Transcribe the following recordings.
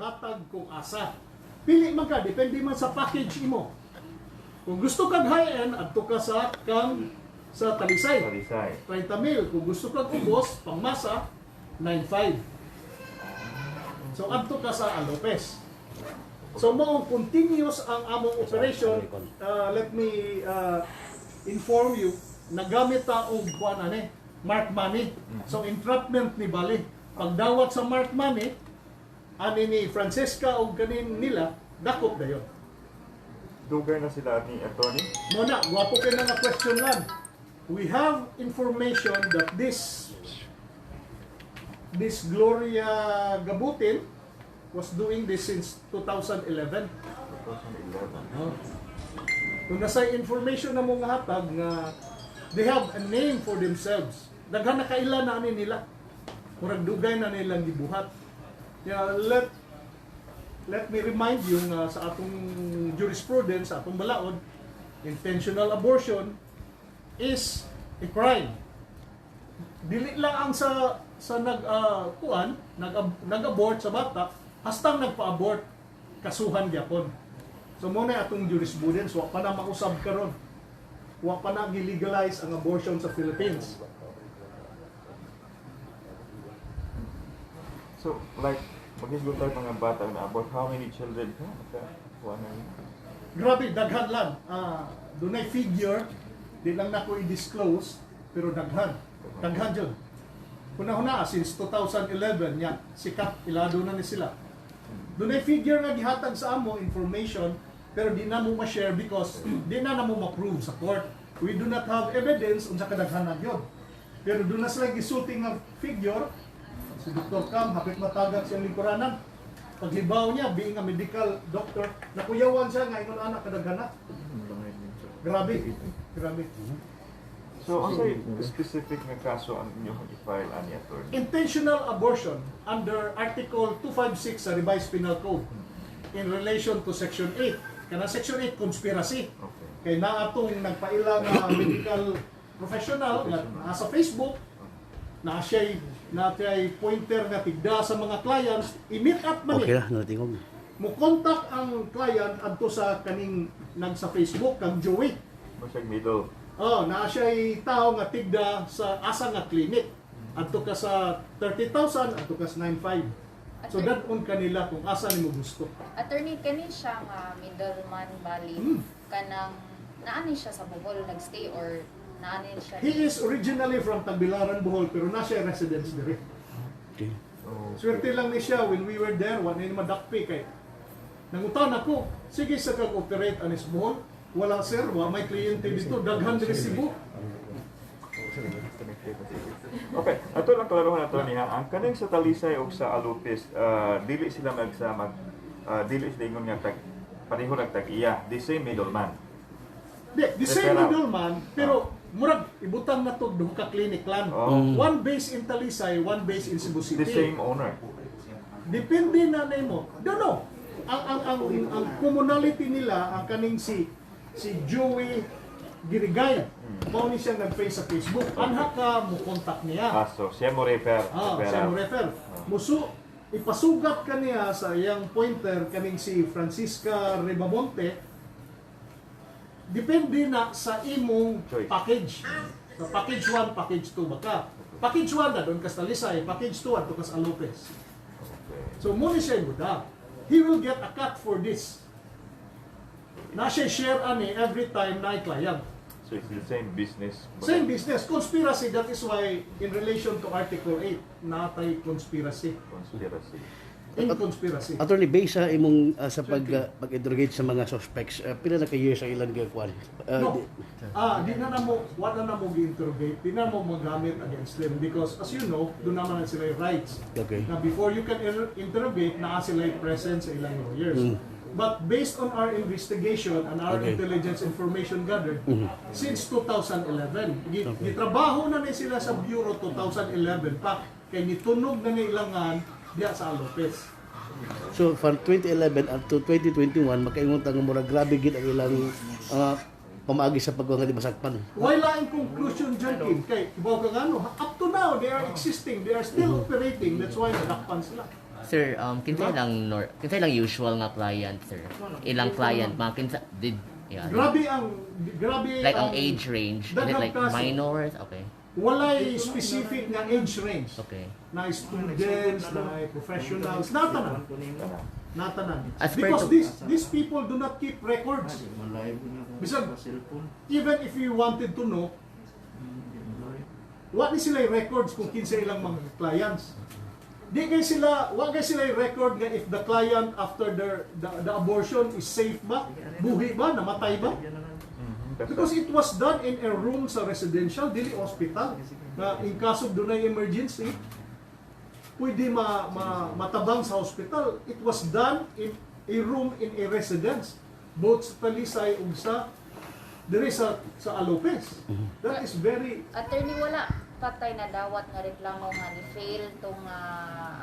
maghatag kung asa. Pili man ka, depende man sa package imo. Kung gusto kag high-end, adto ka sa Talisay. Talisay. 30 mil. Kung gusto kag ubos, pangmasa, 9.5. So, adto ka sa Alopez. So, mo continuous ang among operation. Let me inform you, nagamit ta og kuan ani, mark money. So, entrapment ni bali. Pagdawat sa mark money, ani ni Francesca o kanin nila, dakop dayon. Dugay na sila ni attorney. Muna, wapo kayo na question lang. We have information that this Gloria Gabutin was doing this since 2011. 2011. Kung nasa information na mong hatag nga they have a name for themselves. Daghan na kaila na ani nila. Murag dugay na nilang gibuhat. Yeah, let me remind you nga sa atong jurisprudence, sa atong balaod, intentional abortion is a crime. Dili lang ang sa nag-abort sa bata, hastang nagpa-abort kasuhan gyapon. So muna atong jurisprudence, wa pa na mausab karon. Wa pa na gi-legalize ang abortion sa Philippines. So, like, mag-isgot tayo mga bata na about how many children ka? Grabe, daghan lang. Dunay figure, di lang na ko i-disclose, pero daghan. Daghan dyan. Kuna-huna, since 2011, yan, sikat, ilado na ni sila. Dunay figure nga gihatag sa amo, information, pero di na mo ma-share because di na mo ma-prove sa court. We do not have evidence unsa kadaghanan yun. Pero doon na sila gisulting nga figure, si Dr. Cam, hapit matagag siyang lingkuranan. Paghibaw niya, being a medical doctor, nakuyawan siya nga ingon anak kadagana. Grabe. Grabe. So, ano yung specific na kaso ang inyong i-file ani attorney? Intentional abortion under Article 256 sa Revised Penal Code in relation to Section 8. Kana Section 8, conspiracy. Okay. Kay na atong nagpaila nga medical professional nga nasa Facebook, na siya'y pointer nga tigda sa mga clients, i-meet up man Okay na, natingog. mo contact ang client adto sa kaning sa Facebook kang Joey. Masag middle. Na siya'y tao nga tigda sa asa nga clinic. Adto ka sa 30,000, adto ka sa 9.5. So dadon kanila kung asa nimo gusto. Attorney, kani siya nga middleman bali kanang naani siya sa Bohol nagstay or naani siya? He is originally from Tagbilaran, Bohol, pero na siya residence dire. Okay. Oh. Swerte lang ni siya when we were there, wala ni madakpi kay. Nangutan ako, sige sa kag-operate anis Bohol. Wala sir, may kliyente dito, daghan dire Cebu. Okay, ato lang klarohan nato niya. Ang kaning sa Talisay o sa Alupis, dili sila dili sila ingon nga pareho nagtag-iya. The same middleman. The same middleman, pero murag ibutang na to duha ka clinic lang. One base in Talisay, one base in Cebu City. The same owner. Depende na nimo. Don't know. Ang commonality nila, ang kaning si Joey Girigay. Mao ni siya nag-face sa Facebook. Anha ka mo contact niya. So siya mo refer. Siya mo refer. Muso ipasugat ka niya sa iyang pointer kaning si Francisca Ribamonte. Depende na sa imong choice. package. So, package 1, package 2 baka. Package 1 na doon ka sa Talisay, package 2 ato ka sa Lopez. So mo ni siya buda. He will get a cut for this. Na siya share ani every time na client. So it's the same business. Same business, conspiracy. That is why in relation to Article 8, natay conspiracy. Conspiracy. In conspiracy. Attorney, based sa imong sa pag-interrogate sa mga suspects, pila na ka years ang ilang gagawin? No. Di na mo, wala na mo gi-interrogate, di na mo magamit against them because as you know, doon naman sila yung rights. Okay. Na before you can interrogate, naa sila yung present sa ilang lawyers. But based on our investigation and our intelligence information gathered, since 2011, gitrabaho na ni sila sa Bureau 2011 pa, kay nitunog na nilangan diya sa Lopez. So from 2011 up to 2021 makaingon ta nga mura grabe gid ang ilang pamaagi sa pagkuha nga di masakpan. Wala in conclusion dyan, Kim, kay ibaw ka nga, up to now, they are existing, they are still operating, that's why nadakpan sila. Sir, kinsa lang usual nga client, sir? Ilang client, mga kinsa did yeah. Grabe Like ang age range, is it daghang like kaso. minors? Okay. Walay specific nga age range. Okay. Na students, na professionals, natanan. Natanan. As per Because to- these people do not keep records. Bisag, even if you wanted to know, wa ni sila yung records kung kinsa ilang mga clients. Di kay sila, wa kay sila yung record nga if the client after the abortion is safe ba? Buhi ba? Namatay ba? Because it was done in a room sa residential, dili hospital. Na in kaso dunay emergency, pwede matabang sa hospital. It was done in a room in a residence. Both sa Talisay ug sa diri sa Alopez. That is very Attorney, wala patay na dawat nga reklamo nga ni fail tong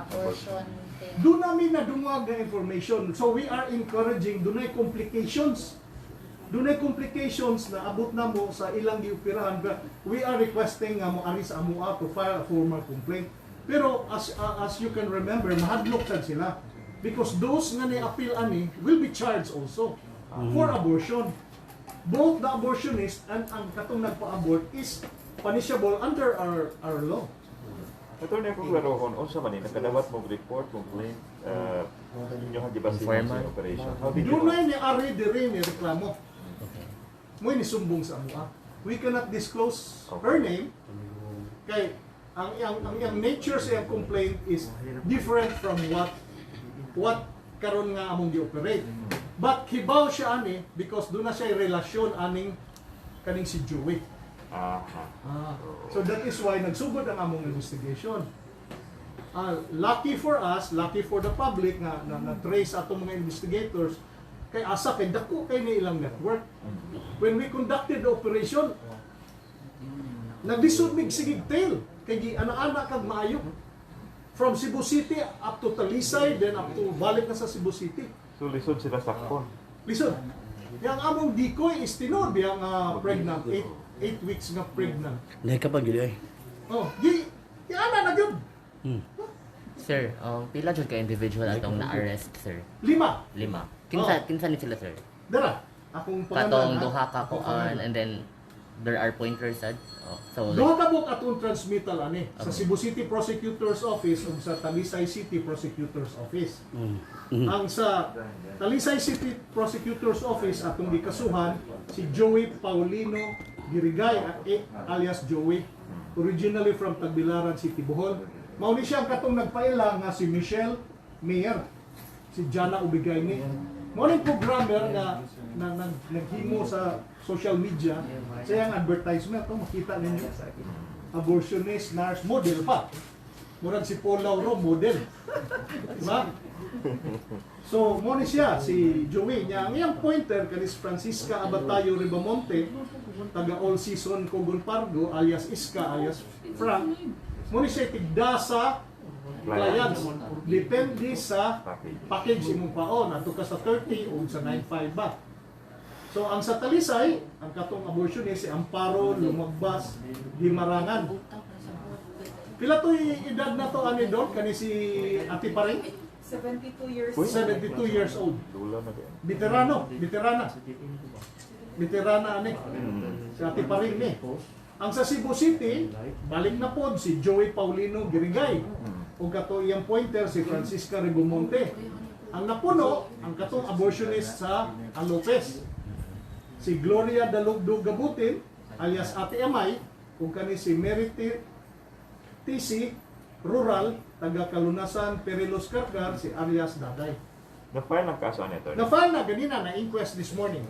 abortion thing. doon namin nadungag na information. So we are encouraging, dunay complications. Dunay complications na abot na mo sa ilang gioperahan. We are requesting nga mo ari sa amua to file a formal complaint. Pero as you can remember, mahadlok sad sila. Because those nga ni-appeal ani will be charged also for abortion. Both the abortionist and ang katong nagpa-abort is punishable under our law. Ito na akong larohon, unsa man ni nakadawat mo report, complaint, inyo hagibasihan sa Informant. operation. How did you Dunay ni ari diri ni reklamo. Okay. Mo ni sumbong sa amua. We cannot disclose her name kay ang nature sa iyang complaint is different from what karon nga among gi-operate. But hibaw siya ani because doon na siya relasyon aning kaning si Joey. So that is why nagsugod ang among investigation. Lucky for us, lucky for the public nga na-trace atong mga investigators kay asa kay dako kay ni ilang network. When we conducted the operation, naglisod mig sigig tail kay gi ana-ana kag maayo. From Cebu City up to Talisay, then up to balik na sa Cebu City. So lisod sila sakon. Lisod. Yang among decoy is tinod biyang pregnant, 8 weeks nga pregnant. Nahi ka pa gili ay. Oh, ana na gyud. Sir, pila jud ka individual atong na-arrest, sir? 5. 5. Kinsa ni sila, sir? Dara, akong pangalan. Katong ha? duha ka Akong kuan pangalan. and then there are pointers sad. So like, Duha ka buk atong transmittal ani sa Cebu City Prosecutor's Office ug sa Talisay City Prosecutor's Office. Ang sa Talisay City Prosecutor's Office atong gikasuhan si Joey Paulino Girigay alias Joey, originally from Tagbilaran City, Bohol. Mao ni siya ang katong nagpaila nga si Michelle Mayer, si Jana Ubigayni. Mao ni programmer nga naghimo sa social media sa iyang advertisement. Makita ninyo, abortionist, nurse, model pa. Murag si Paul Lauro, model. Diba? So, mo ni siya, si Joey niya. Ang iyang pointer, kanis Francisca Abatayo Ribamonte, taga All Season Cogon Pargo, alias Iska, alias Frank. Mo ni siya tigdasa clients. Depende sa package imong paon. Ato ka sa 30 o sa 9.5 ba. So, ang sa Talisay, ang katong abortionist, si Amparo, Lumagbas, Gimarangan. Pila to'y edad na to, ani Doc? Kani si Ate Paring? 72 years. 72 years old. Dula na din. Veterana. Veterana ani. Si Ate Paring ni. Ang sa Cebu City, balik na pod si Joey Paulino Girigay. O kato iyang pointer si Francisca Rigomonte. Ang napuno, ang katong abortionist sa Alopez. Si Gloria Dalugdog Gabutin, alias Ate Amay, kung kani si Merity TC, rural, taga Kalunasan, Perilos Karkar, si alias Daday. Na-file ang kaso nito. Na-file na ganina, na-inquest this morning.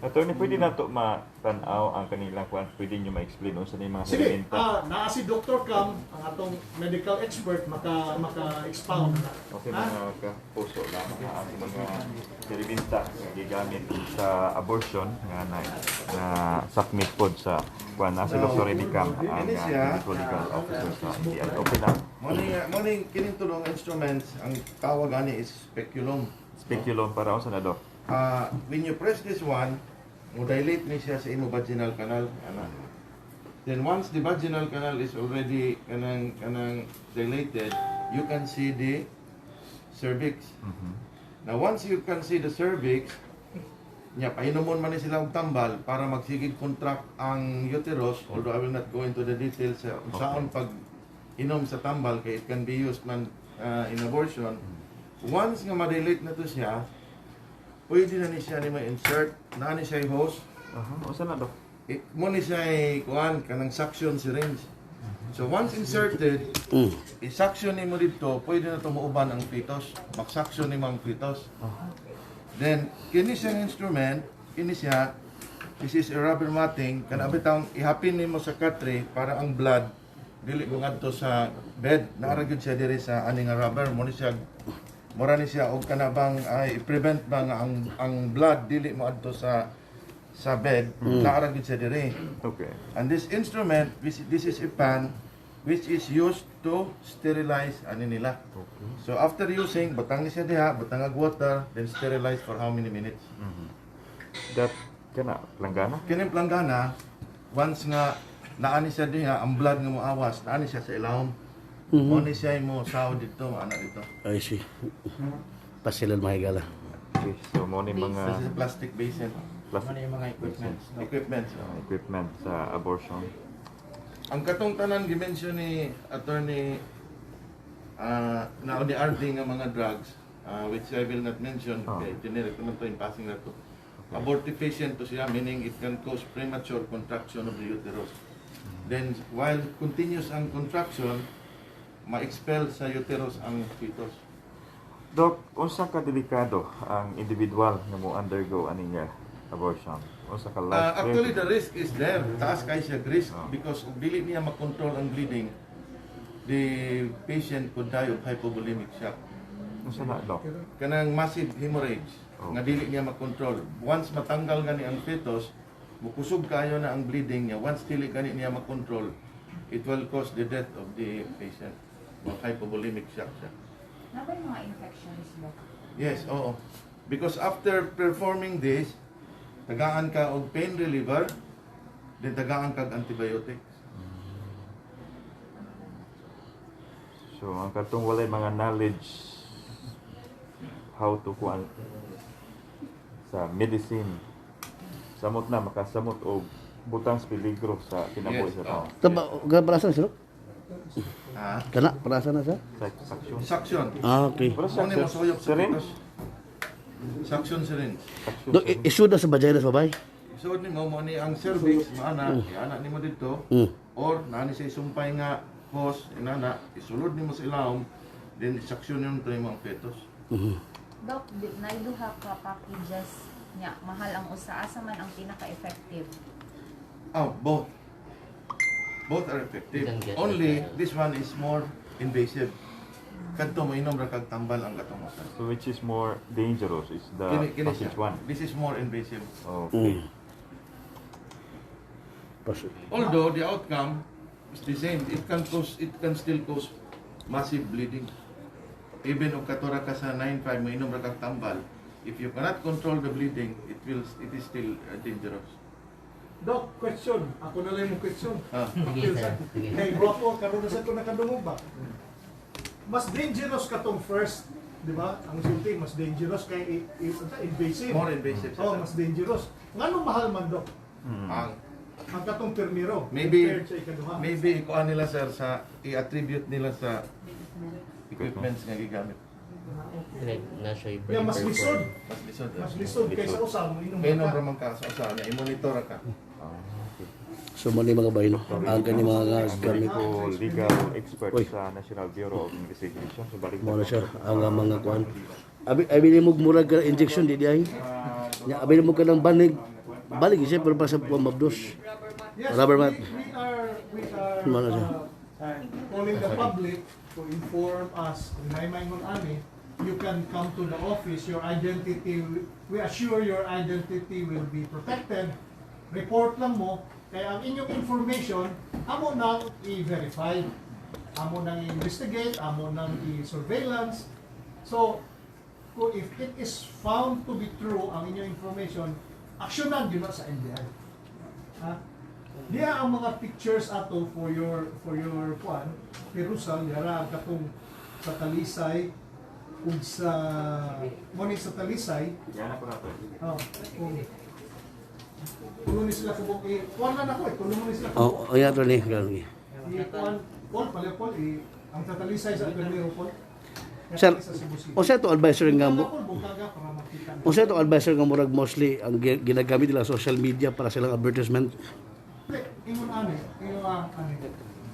Attorney, pwede na ito matanaw ang kanilang kwan. Pwede nyo ma-explain kung saan yung mga Sige, elementa. naa si Dr. Cam, ang atong medical expert, maka-expound. Okay, Ha? mga kapuso lang ang mga seribinta nga gigamit sa abortion na submit pod sa kwan na si Dr. Redicam ang medical legal officer sa NBI. Okay na. Morning, kining tulong instruments, ang tawag ani is speculum. Speculum para sa na, Doc. When you press this one, mo dilate ni siya sa imo vaginal canal. Then once the vaginal canal is already kanang dilated, you can see the cervix. Mhm. Now once you can see the cervix, nya painomon man ni sila og tambal para magsigig contract ang uterus, although I will not go into the details sa unsaon pag inom sa tambal kay it can be used man in abortion. Once nga ma-dilate na to siya, pwede na ni siya ni ma-insert na ni siya hose. O saan na, Dok? Mo ni siya kuan kanang suction syringe. So once inserted, i-suction nimo dito, pwede na to mauban ang fetus. Mag-suction nimo ang fetus. Then kini siyang instrument, kini siya, this is a rubber matting, kana bitang ihapin nimo sa katre para ang blood dili mo ngadto sa bed. Naara gyud siya diri sa aning nga rubber, mo ni siya mura ni siya og kana bang ay prevent ba nga ang blood dili mo adto sa bed, naara gyud siya diri. Okay. And this instrument, this is a pan which is used to sterilize ani nila. So after using, batang ni siya diha, batang water, then sterilize for how many minutes? That, kana, planggana? Kining planggana, once nga naani siya diha, ang blood nga moawas, naani siya sa ilawom. Mo ni siya mo sahod dito, ana dito. I see. Pasilan mahigala. Okay, so mo ni This mga is a plastic basin. plastic Equipment. equipment sa abortion. Ang katong tanan gimension ni attorney na ni RD nga mga drugs, which I will not mention, kay generic naman to in passing na to. Abortifacient to siya, meaning it can cause premature contraction of the uterus. Then while continuous ang contraction, ma-expel sa uterus ang fetus. Dok, unsa ka delikado ang individual nga mo undergo aning abortion? Unsa ka life Actually, the risk is there. Taas kay siya risk Oh. because kung dili niya makontrol ang bleeding, the patient could die of hypovolemic shock. Unsa na, Dok? Kanang massive hemorrhage Oh. nga dili niya makontrol. Once matanggal gani ang fetus, mukusog kayo na ang bleeding niya. Once dili gani niya makontrol, it will cause the death of the patient. Of hypovolemic shock siya. Na ba yung mga infections mo? Yes, oo. Because after performing this, tagaan ka og pain reliever, then tagaan kag antibiotics. So, ang katong walay mga knowledge how to kuan sa medicine. Samot na makasamot og butang sa peligro sa kinabuhi Yes, sa tao. Taba, parasan sila? Ah, Kana, parasan na siya? Suction. suction. Ah, okay. Pero Ano ni masuyop sa syringe? fetus? Suction syringe. Suction. Do, issue na sa vagina sa babay? So ni mo ni ang cervix maana, ana nimo dito or nani sa isumpay nga hose inana isulod nimo sa ilawom then suction nimo to ang fetus. Dok, naiduha ka packages niya. Mahal ang usa. Asa man ang pinaka-effective? Both. Both are effective. You can get Only it. this one is more invasive. Kadto mo inom ra kag tambal ang katong usa. So which is more dangerous is the Kini passage siya. one. This is more invasive. Okay. Although the outcome is the same, it can still cause massive bleeding. Even kung katura ka sa 9.5 mo inom ra kag tambal, if you cannot control the bleeding, it is still dangerous. Doc, question. Ako na lang yung question. Sige, sir. Sige. Hey, guwapo, karoon na sa ito nakadungog ba? Mas dangerous ka tong first, di ba? Ang sulti, mas dangerous kay invasive. More invasive. Oh, mas dangerous. Ngano mahal man, Doc? Ang katong permiro. Maybe- compared sa ikaduha. Maybe ikuan nila sir sa i-attribute nila sa equipments nga gigamit. Na siya yung Yeah, mas lisod. Mas lisod. Mas lisod kaysa usam. Inom Kainom ka. ra man ka sa usa na i-monitor ka. So, mali mga bahay, no? Ang kani mga gamit. Medical legal expert Uy. sa National Bureau of Investigation. So balik Mo na siya, ang mga kuan. Abi mo murag ka injection, di ay. Abi mo ka ng banig. Balik siya, pero pa sa mabdos. Yes, Rubber mat. we are Ano siya? calling the public to inform us kung naimaingon ani, you can come to the office, your identity, we assure your identity will be protected. Report lang mo, kaya ang inyong information, amo nang i-verify, amo nang i-investigate, amo nang i-surveillance. So, kung if it is found to be true ang inyong information, aksyonan yun na sa NBI. Ha? Diya ang mga pictures ato for your kuan, Perusal, yara katong sa Talisay, ug sa moni sa Talisay. Yan ako na to. Oh, kuno ni sila kubog kuan na nako kuno ni sila Oh, oh ya to ni gani. kuan pala Paul ang tatalisay sa Pernero Paul. Sir, o sa to advisor nga mo. Bukaga para makita. O sa to advisor nga murag mostly ang ginagamit nila social media para silang advertisement. Ingon ani,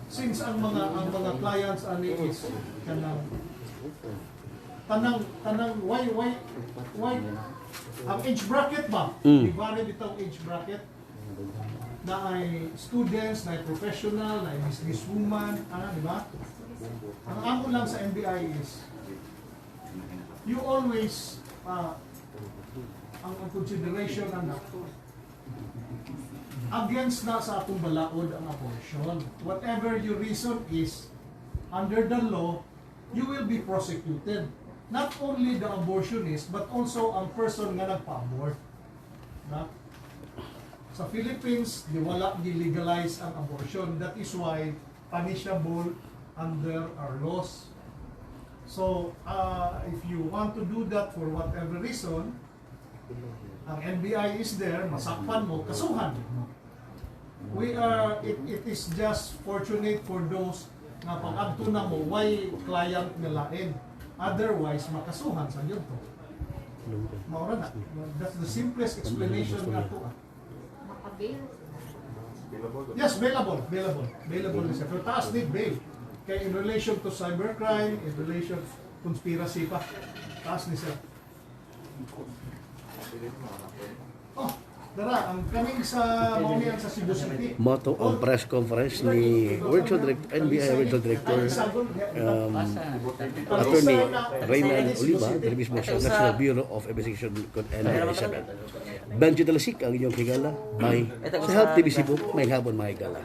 since ang mga clients ani is kanang tanang why ang age bracket ba? Ibari bitaw age bracket na ay students, na ay professional, na ay businesswoman, di ba? Ang amo lang sa NBI is you always ang consideration against na sa atong balaod ang abortion. Whatever your reason is, under the law, you will be prosecuted. Not only the abortionist, but also ang person nga nagpa-abort. Na? Sa Philippines, di wala legalize ang abortion. That is why punishable under our laws. So, if you want to do that for whatever reason, ang NBI is there, masakpan mo, kasuhan mo. It is just fortunate for those na pag-adto na mo, why client nilain. Otherwise, makasuhan sa yun to. Maura na. That's the simplest explanation nga to. Makabail. Yes, bailable. Bailable na siya. Pero taas din bail. Kaya in relation to cybercrime, in relation to conspiracy pa, taas ni siya. Oh, dara, ang kaming sa maunian sa Cebu City. Moto ang press conference ni NBI Regional Director Attorney Reynan Oliva, dari mismo sa National Bureau of Investigation and Elizabeth. Benji Talasik ang inyong higala. May sa Health TV Cebu, may hapon mga higala.